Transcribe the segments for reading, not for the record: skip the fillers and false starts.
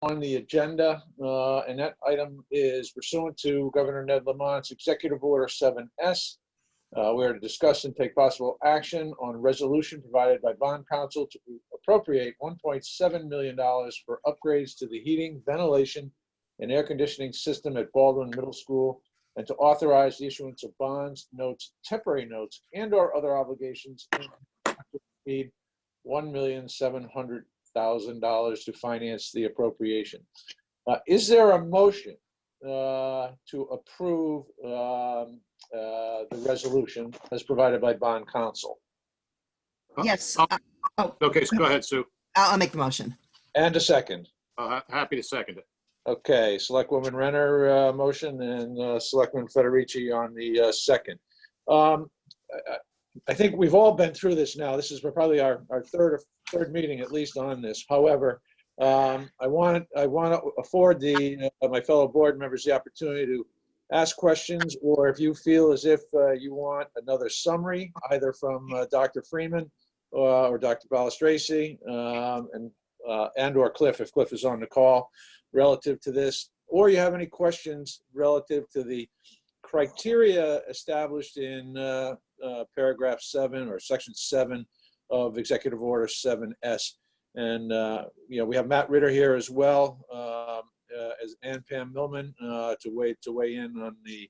on the agenda, and that item is pursuant to Governor Ned Lamont's Executive Order 7S. We are to discuss and take possible action on a resolution provided by bond counsel to appropriate $1.7 million for upgrades to the heating, ventilation, and air conditioning system at Baldwin Middle School, and to authorize the issuance of bonds, notes, temporary notes, and/or other obligations in $1,700,000 to finance the appropriation. Is there a motion to approve the resolution as provided by bond counsel? Yes. Okay, so go ahead, Sue. I'll make the motion. And a second. Happy to second it. Okay, Selectwoman Renner motion and Selectman Federici on the second. I think we've all been through this now. This is probably our third meeting at least on this. However, I want to afford my fellow board members the opportunity to ask questions, or if you feel as if you want another summary, either from Dr. Freeman or Dr. Balistraci, and or Cliff, if Cliff is on the call, relative to this, or you have any questions relative to the criteria established in paragraph 7 or section 7 of Executive Order 7S. And we have Matt Ritter here as well, and Pam Millman to weigh in on the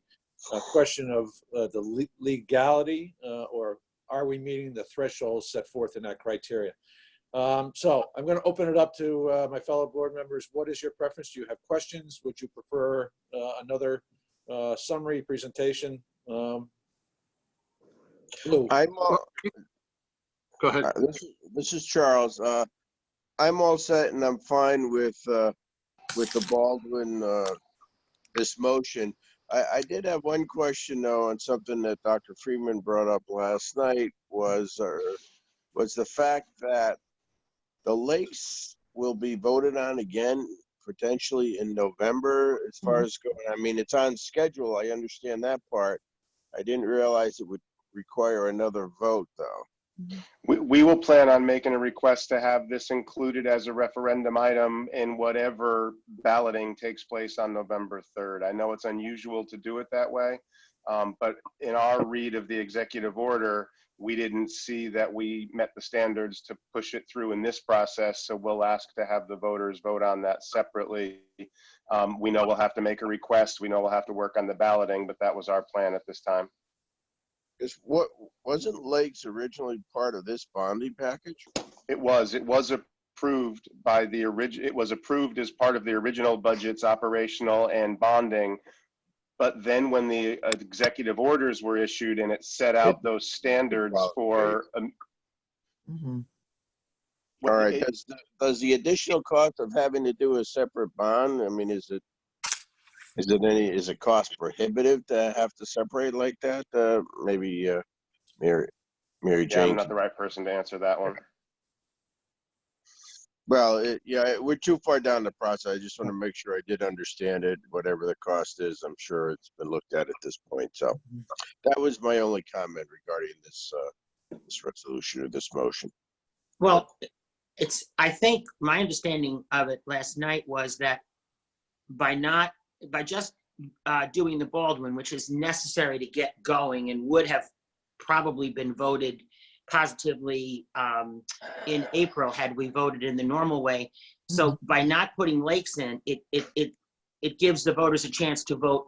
question of the legality, or are we meeting the thresholds set forth in that criteria? So I'm going to open it up to my fellow board members. What is your preference? Do you have questions? Would you prefer another summary presentation? Go ahead. This is Charles. I'm all set, and I'm fine with the Baldwin this motion. I did have one question though on something that Dr. Freeman brought up last night, was the fact that the lakes will be voted on again potentially in November as far as going. I mean, it's on schedule. I understand that part. I didn't realize it would require another vote though. We will plan on making a request to have this included as a referendum item in whatever balloting takes place on November 3rd. I know it's unusual to do it that way, but in our read of the executive order, we didn't see that we met the standards to push it through in this process, so we'll ask to have the voters vote on that separately. We know we'll have to make a request. We know we'll have to work on the balloting, but that was our plan at this time. Wasn't Lakes originally part of this bonding package? It was approved by the it was approved as part of the original budget's operational and bonding. But then when the executive orders were issued and it set out those standards for. All right. Does the additional cost of having to do a separate bond? I mean, is it cost prohibitive to have to separate like that? Maybe Mary Jane. Yeah, I'm not the right person to answer that one. Well, we're too far down the process. I just want to make sure I did understand it. Whatever the cost is, I'm sure it's been looked at this point. So that was my only comment regarding this resolution or this motion. Well, I think my understanding of it last night was that by just doing the Baldwin, which is necessary to get going and would have probably been voted positively in April had we voted in the normal way. So by not putting Lakes in, it gives the voters a chance to vote,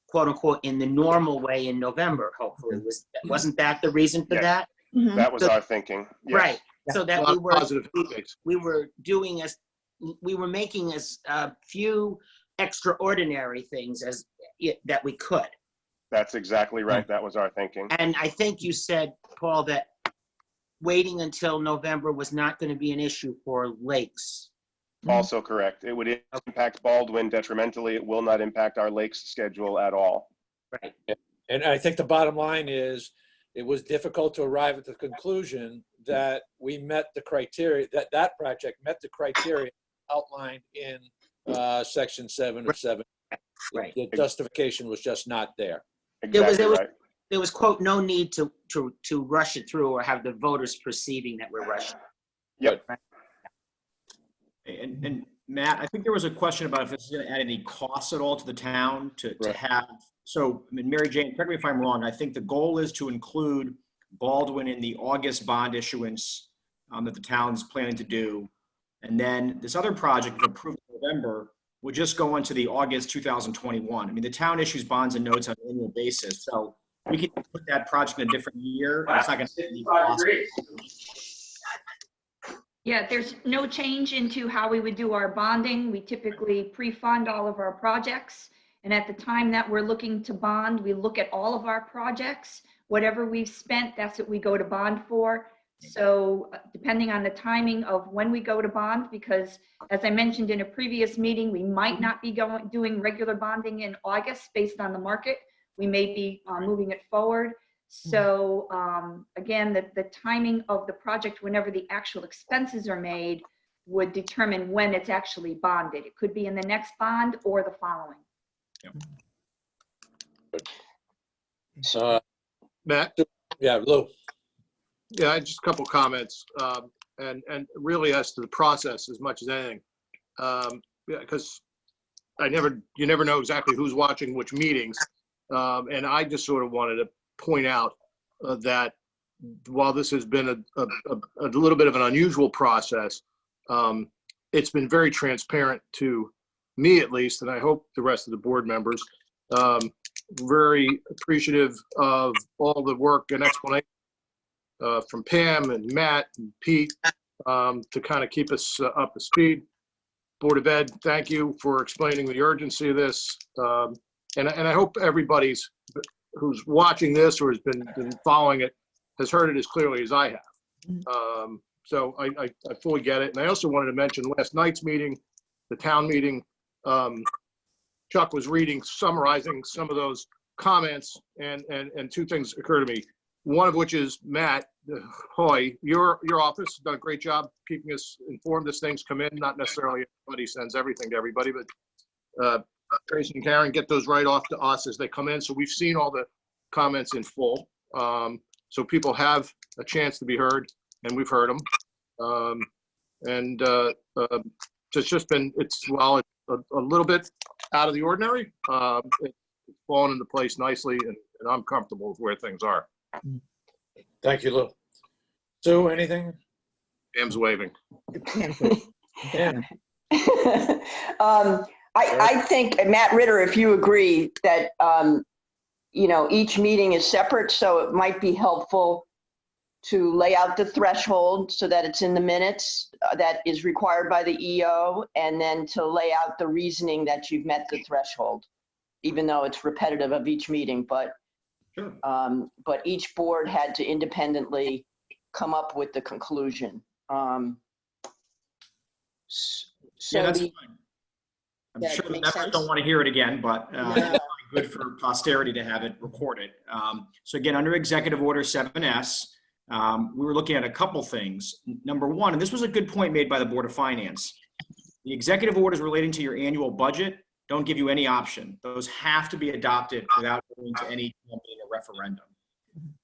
quote unquote, in the normal way in November, hopefully. Wasn't that the reason for that? That was our thinking. Yes. Right. So that we were making as few extraordinary things as that we could. That's exactly right. That was our thinking. And I think you said, Paul, that waiting until November was not going to be an issue for Lakes. Also correct. It would impact Baldwin detrimentally. It will not impact our Lakes schedule at all. Right. And I think the bottom line is it was difficult to arrive at the conclusion that we met the criteria, that project met the criteria outlined in section 7 of 7. Right. The justification was just not there. Exactly right. There was, quote, no need to rush it through or have the voters perceiving that we're rushing. Yep. Right. And Matt, I think there was a question about if this is going to add any costs at all to the town to Right. have. So, I mean, Mary Jane, correct me if I'm wrong. I think the goal is to include Baldwin in the August bond issuance that the town's planning to do. And then this other project, if approved in November, would just go into the August 2021. I mean, the town issues bonds and notes on an annual basis. So we can put that project in a different year. And it's not going to be cost. Yeah, there's no change into how we would do our bonding. We typically pre-fund all of our projects. And at the time that we're looking to bond, we look at all of our projects. Whatever we've spent, that's what we go to bond for. So depending on the timing of when we go to bond, because as I mentioned in a previous meeting, we might not be doing regular bonding in August based on the market. We may be moving it forward. So again, the timing of the project, whenever the actual expenses are made, would determine when it's actually bonded. It could be in the next bond or the following. Matt? Yeah, Lou. Yeah, just a couple comments, and really as to the process as much as anything. Yeah, because you never know exactly who's watching which meetings. And I just sort of wanted to point out that while this has been a little bit of an unusual process, it's been very transparent to me at least, and I hope the rest of the board members, very appreciative of all the work and explanation from Pam and Matt and Pete to kind of keep us up to speed. Board of Ed, thank you for explaining the urgency of this. And I hope everybody's who's watching this or has been following it has heard it as clearly as I have. So I fully get it. And I also wanted to mention last night's meeting, the town meeting, Chuck was summarizing some of those comments, and two things occur to me. One of which is, Matt Hoy, your office has done a great job keeping us informed as things come in. Not necessarily everybody sends everything to everybody, but Tracy and Karen get those right off to us as they come in. So we've seen all the comments in full. So people have a chance to be heard, and we've heard them. It's just been, while it's a little bit out of the ordinary, it's fallen into place nicely, and I'm comfortable with where things are. Thank you, Lou. Sue, anything? Pam's waving. Pam? I think, Matt Ritter, if you agree that, each meeting is separate, so it might be helpful to lay out the threshold so that it's in the minutes that is required by the EO, and then to lay out the reasoning that you've met the threshold, even though it's repetitive of each meeting. But Sure. But each board had to independently come up with the conclusion. Yeah, that's fine. I'm Yeah, sure the makes members sense. don't want to hear it again, but it's Yeah. probably good for posterity to have it recorded. So again, under Executive Order 7S, we were looking at a couple things. Number one, and this was a good point made by the Board of Finance, the executive orders relating to your annual budget don't give you any option. Those have to be adopted without going to any meeting or referendum.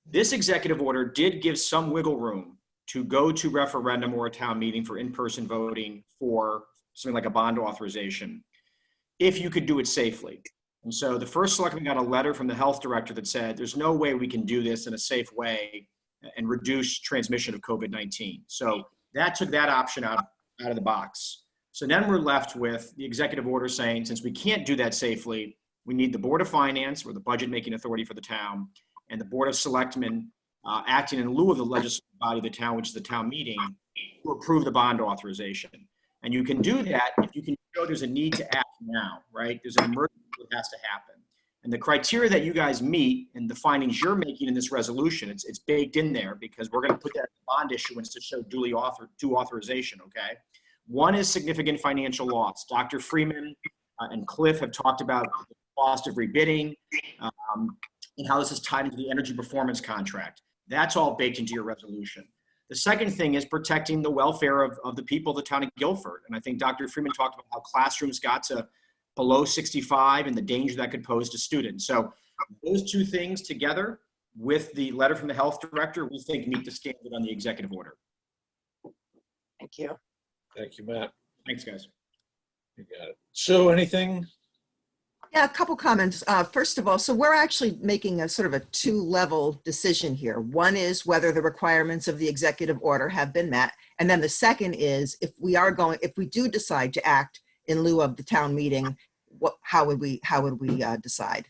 This executive order did give some wiggle room to go to referendum or a town meeting for in-person voting for something like a bond authorization, if you could do it safely. And so the first selectman got a letter from the health director that said, there's no way we can do this in a safe way and reduce transmission of COVID-19. So that took that option out of the box. So then we're left with the executive order saying, since we can't do that safely, we need the Board of Finance, or the budget making authority for the town, and the Board of Selectmen acting in lieu of the legislative body of the town, which is the town meeting, to approve the bond authorization. And you can do that if you can show there's a need to act now, right? There's an emergency that has to happen. And the criteria that you guys meet and the findings you're making in this resolution, it's baked in there, because we're going to put that bond issuance to show due authorization, okay? One is significant financial loss. Dr. Freeman and Cliff have talked about the cost of rebidding and how this is tied into the energy performance contract. That's all baked into your resolution. The second thing is protecting the welfare of the people of the town of Guilford. And I think Dr. Freeman talked about how classrooms got to below 65 and the danger that could pose to students. So those two things together with the letter from the health director, we think meet the standard on the executive order. Thank you. Thank you, Matt. Thanks, guys. You got it. Sue, anything? Yeah, a couple comments. First of all, so we're actually making a sort of a two-level decision here. One is whether the requirements of the executive order have been met. And then the second is if we do decide to act in lieu of the town meeting, how would we decide?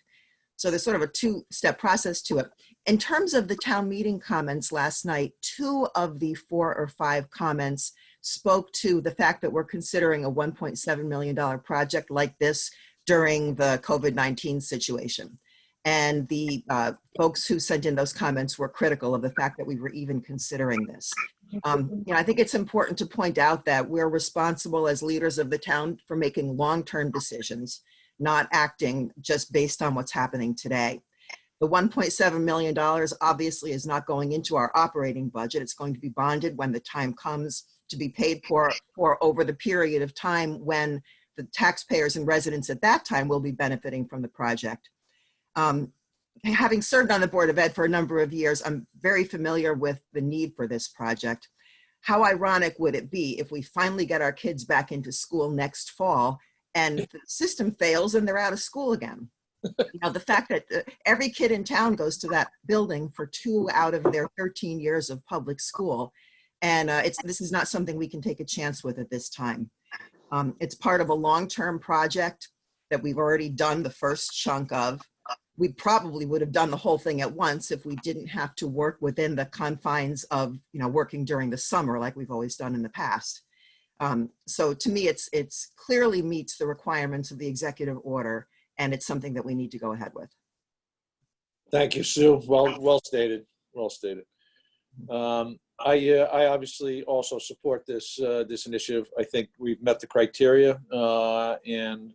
So there's sort of a two-step process to it. In terms of the town meeting comments last night, 2 of the 4 or 5 comments spoke to the fact that we're considering a $1.7 million project like this during the COVID-19 situation. And the folks who sent in those comments were critical of the fact that we were even considering this. I think it's important to point out that we're responsible as leaders of the town for making long-term decisions, not acting just based on what's happening today. The $1.7 million obviously is not going into our operating budget. It's going to be bonded when the time comes to be paid for over the period of time when the taxpayers and residents at that time will be benefiting from the project. Having served on the Board of Ed for a number of years, I'm very familiar with the need for this project. How ironic would it be if we finally get our kids back into school next fall and the system fails and they're out of school again? The fact that every kid in town goes to that building for 2 out of their 13 years of public school. And this is not something we can take a chance with at this time. It's part of a long-term project that we've already done the first chunk of. We probably would have done the whole thing at once if we didn't have to work within the confines of, working during the summer like we've always done in the past. So to me, it's clearly meets the requirements of the executive order, and it's something that we need to go ahead with. Thank you, Sue. Well stated. Well stated. I obviously also support this initiative. I think we've met the criteria, and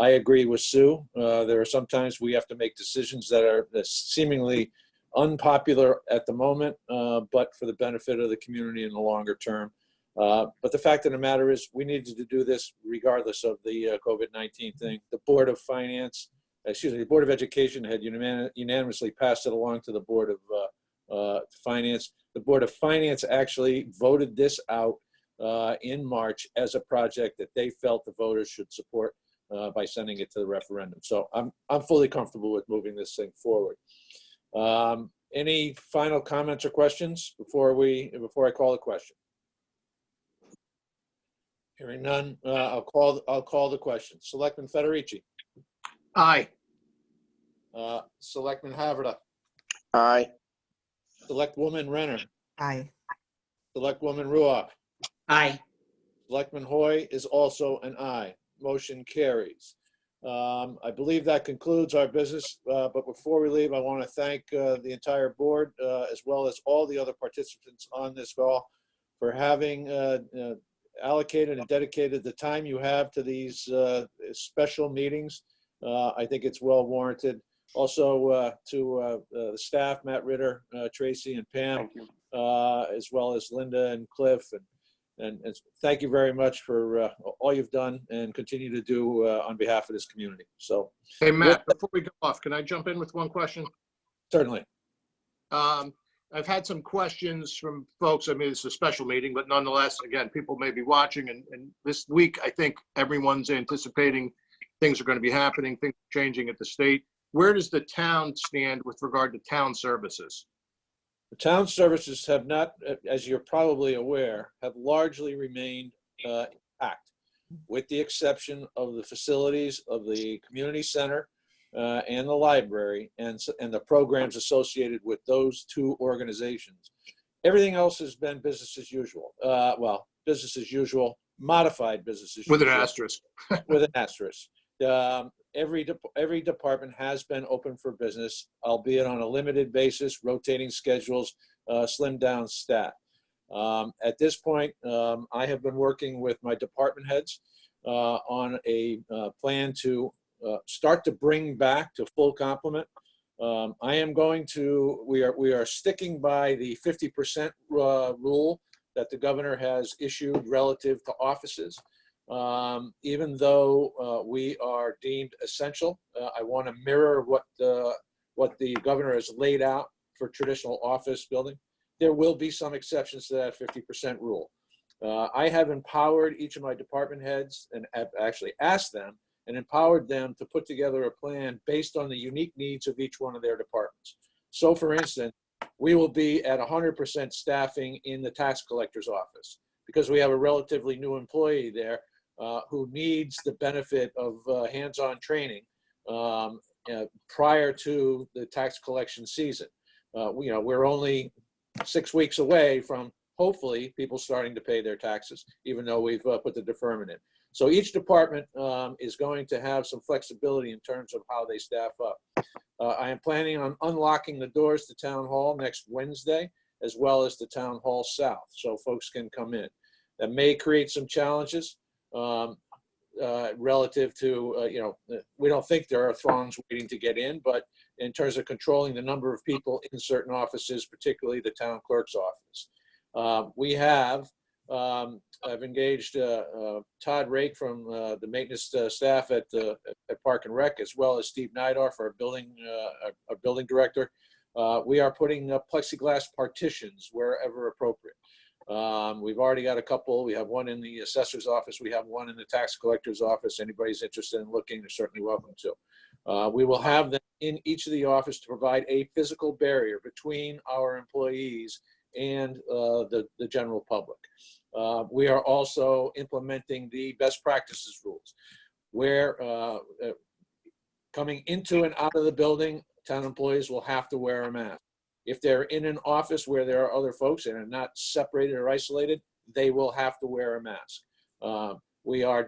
I agree with Sue. There are sometimes we have to make decisions that are seemingly unpopular at the moment, but for the benefit of the community in the longer term. But the fact of the matter is we needed to do this regardless of the COVID-19 thing. The Board of Education had unanimously passed it along to the Board of Finance. The Board of Finance actually voted this out in March as a project that they felt the voters should support by sending it to the referendum. So I'm fully comfortable with moving this thing forward. Any final comments or questions before I call the question? Hearing none, I'll call the question. Selectman Federici. Aye. Selectman Haverda. Aye. Selectwoman Renner. Aye. Selectwoman Ruoff. Aye. Selectman Hoy is also an aye. Motion carries. I believe that concludes our business, but before we leave, I want to thank the entire board as well as all the other participants on this call for having allocated and dedicated the time you have to these special meetings. I think it's well warranted. Also to the staff, Matt Ritter, Tracy and Pam, as well as Linda and Cliff. And thank you very much for all you've done and continue to do on behalf of this community. So, Hey, Matt, before we go off, can I jump in with one question? Certainly. I've had some questions from folks. I mean, it's a special meeting, but nonetheless, again, people may be watching. And this week, I think everyone's anticipating things are going to be happening, things are changing at the state. Where does the town stand with regard to town services? The town services have not, as you're probably aware, have largely remained intact, with the exception of the facilities of the community center and the library and the programs associated with those 2 organizations. Everything else has been business as usual. Well, business as usual, modified business as usual. With an asterisk. With an asterisk. Every department has been open for business, albeit on a limited basis, rotating schedules, slimmed down staff. At this point, I have been working with my department heads on a plan to start to bring back to full complement. We are sticking by the 50% rule that the governor has issued relative to offices. Even though we are deemed essential, I want to mirror what the governor has laid out for traditional office building. There will be some exceptions to that 50% rule. I have empowered each of my department heads and have actually asked them and empowered them to put together a plan based on the unique needs of each one of their departments. So for instance, we will be at 100% staffing in the tax collector's office because we have a relatively new employee there who needs the benefit of hands-on training prior to the tax collection season. We're only 6 weeks away from hopefully people starting to pay their taxes, even though we've put the deferment in. So each department is going to have some flexibility in terms of how they staff up. I am planning on unlocking the doors to Town Hall next Wednesday, as well as the Town Hall South, so folks can come in. That may create some challenges relative to, we don't think there are throngs waiting to get in, but in terms of controlling the number of people in certain offices, particularly the town clerk's office. I've engaged Todd Rake from the maintenance staff at Park and Rec, as well as Steve Nidorf, our building director. We are putting up plexiglass partitions wherever appropriate. We've already got a couple. We have one in the assessor's office. We have one in the tax collector's office. Anybody's interested in looking, they're certainly welcome to. We will have them in each of the offices to provide a physical barrier between our employees and the general public. We are also implementing the best practices rules, where coming into and out of the building, town employees will have to wear a mask. If they're in an office where there are other folks and are not separated or isolated, they will have to wear a mask. We are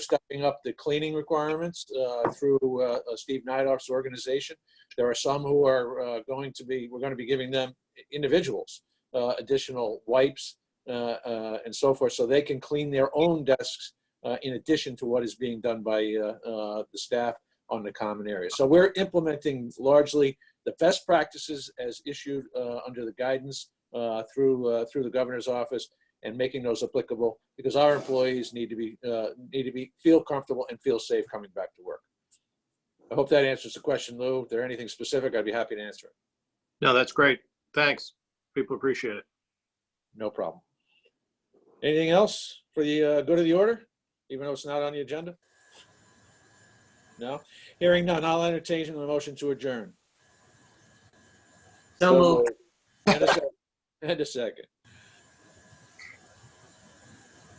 stepping up the cleaning requirements through Steve Nidorf's organization. There are some who are we're going to be giving them individuals additional wipes and so forth, so they can clean their own desks in addition to what is being done by the staff on the common area. So we're implementing largely the best practices as issued under the guidance through the governor's office, and making those applicable because our employees need to feel comfortable and feel safe coming back to work. I hope that answers the question, Lou. If there's anything specific, I'd be happy to answer it. No, that's great. Thanks. People appreciate it. No problem. Anything else for the good of the order, even though it's not on the agenda? No? Hearing none, I'll entertain the motion to adjourn. So moved. And a second.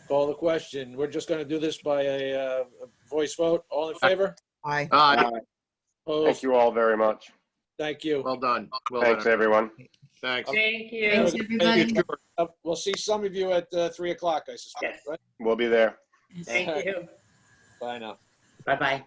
Call the question. We're just going to do this by a voice vote. All in favor? Aye. Aye. Opposed? Thank you all very much. Thank you. Well done. Well Thanks, done. everyone. Thanks. Thank you. Thanks, everybody. We'll see some of you at 3 o'clock, I suspect, Yes. right? We'll be there. Thank you. Bye now. Bye-bye.